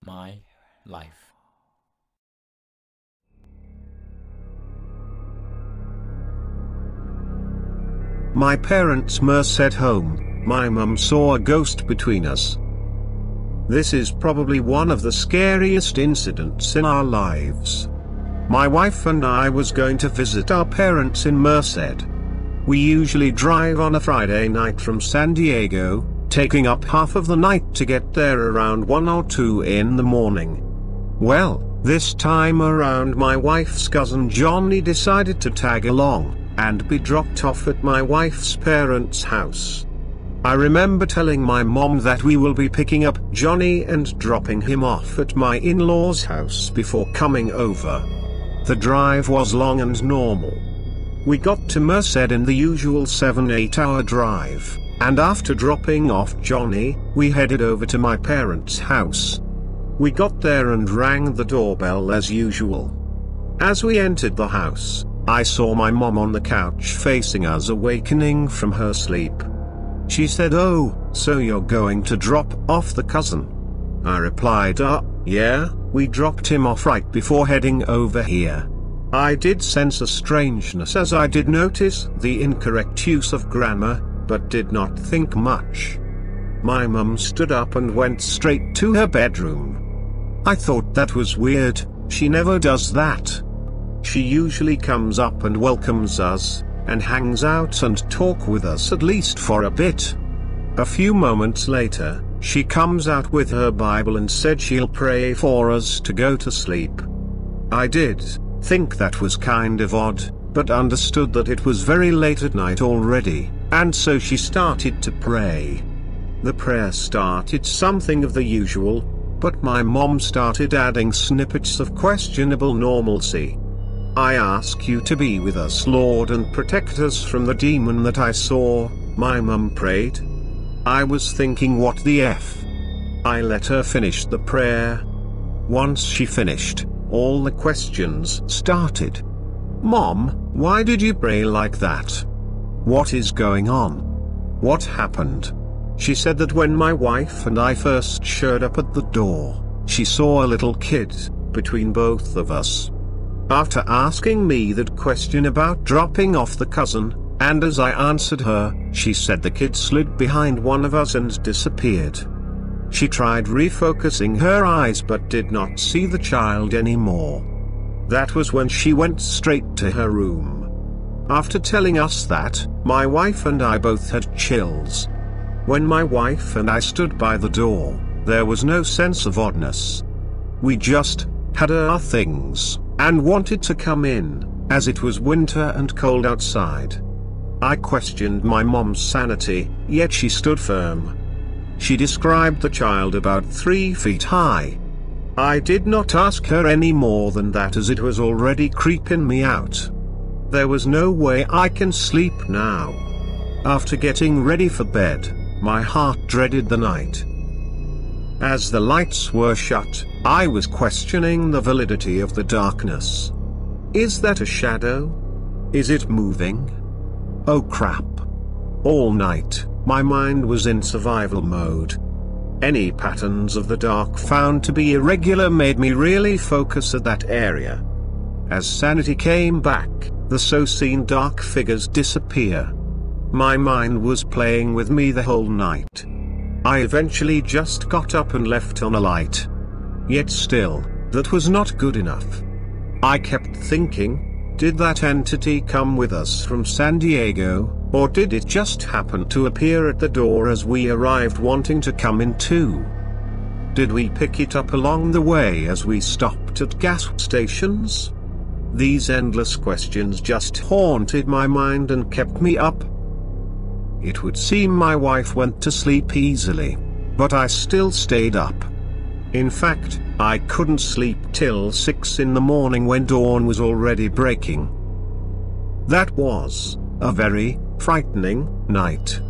my life. My parents' Merced home, my mum saw a ghost between us. This is probably one of the scariest incidents in our lives. My wife and I was going to visit our parents in Merced. We usually drive on a Friday night from San Diego, taking up half of the night to get there around 1 or 2 in the morning. Well, this time around my wife's cousin Johnny decided to tag along and be dropped off at my wife's parents' house. I remember telling my mom that we will be picking up Johnny and dropping him off at my in-laws' house before coming over. The drive was long and normal. We got to Merced in the usual 7-8 hour drive, and after dropping off Johnny, we headed over to my parents' house. We got there and rang the doorbell as usual. As we entered the house, I saw my mom on the couch facing us, awakening from her sleep. She said, "Oh, so you're going to drop off the cousin?" I replied, yeah, we dropped him off right before heading over here." I did sense a strangeness as I did notice the incorrect use of grammar, but did not think much. My mum stood up and went straight to her bedroom. I thought that was weird, she never does that. She usually comes up and welcomes us, and hangs out and talk with us at least for a bit. A few moments later, she comes out with her Bible and said she'll pray for us to go to sleep. I did think that was kind of odd, but understood that it was very late at night already, and so she started to pray. The prayer started something of the usual, but my mom started adding snippets of questionable normalcy. "I ask you to be with us, Lord, and protect us from the demon that I saw," my mum prayed. I was thinking, what the F? I let her finish the prayer. Once she finished, all the questions started. "Mom, why did you pray like that? What is going on? What happened?" She said that when my wife and I first showed up at the door, she saw a little kid between both of us. After asking me that question about dropping off the cousin, and as I answered her, she said the kid slid behind one of us and disappeared. She tried refocusing her eyes but did not see the child anymore. That was when she went straight to her room. After telling us that, my wife and I both had chills. When my wife and I stood by the door, there was no sense of oddness. We just had our things, and wanted to come in, as it was winter and cold outside. I questioned my mom's sanity, yet she stood firm. She described the child about 3 feet high. I did not ask her any more than that, as it was already creeping me out. There was no way I can sleep now. After getting ready for bed, my heart dreaded the night. As the lights were shut, I was questioning the validity of the darkness. Is that a shadow? Is it moving? Oh crap. All night, my mind was in survival mode. Any patterns of the dark found to be irregular made me really focus at that area. As sanity came back, the so-seen dark figures disappear. My mind was playing with me the whole night. I eventually just got up and left on a light. Yet still, that was not good enough. I kept thinking, did that entity come with us from San Diego, or did it just happen to appear at the door as we arrived wanting to come in too? Did we pick it up along the way as we stopped at gas stations? These endless questions just haunted my mind and kept me up. It would seem my wife went to sleep easily, but I still stayed up. In fact, I couldn't sleep till 6 in the morning when dawn was already breaking. That was a very frightening night.